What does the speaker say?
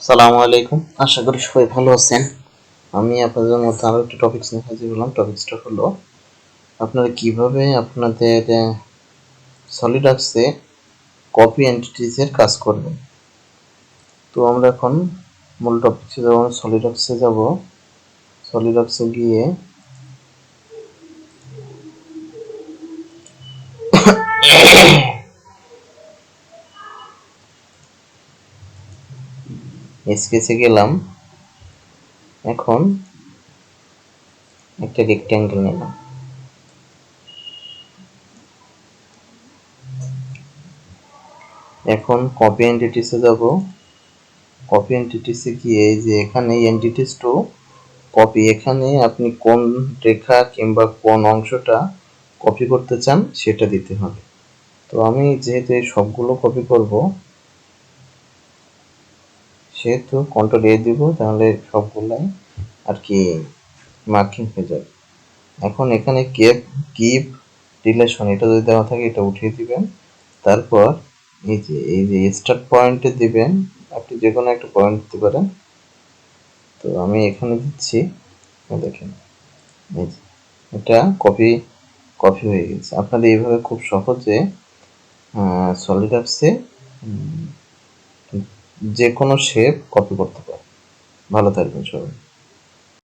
সালামু আলাইকুম, আশা করি সবাই ভালো আছেন। আমি আপনাদের মধ্যে আরো একটা টপিকস নিয়ে হাজির হলাম। টপিকসটা হলো আপনারা কিভাবে আপনাদের সলিডাক্সে কপি এন্টিটিসের কাজ করবেন। তো আমরা এখন মূল টপিকসে যাব। সলিডাক্সে যাব। সলিডাক্সে গিয়ে স্কেচে গেলাম। এখন একটা রেক্ট্যাঙ্গেল নিলাম। এখন কপি এন্টিটিসে যাব। কপি এন্টিটিসে গিয়ে যে এখানে এন্টিটিস টু কপি, এখানে আপনি কোন রেখা কিংবা কোন অংশটা কপি করতে চান সেটা দিতে হবে। তো আমি যেহেতু এই সবগুলো কপি করব, সেহেতু কন্ট্রোল এ দিব, তাহলে সবগুলাই আর কি মার্কিং হয়ে যাবে। এখন এখানে কিপ রিলেশন এটা যদি দেওয়া থাকে এটা উঠিয়ে দিবেন। তারপর এই যে স্টার্ট পয়েন্টে দিবেন, আপনি যে কোনো একটা পয়েন্ট দিতে পারেন। তো আমি এখানে দিচ্ছি, দেখেন এই যে এটা কপি হয়ে গেছে। আপনারা এইভাবে খুব সহজে সলিডাক্সে যে কোনো শেপ কপি করতে পারেন। ভালো থাকবেন সবাই।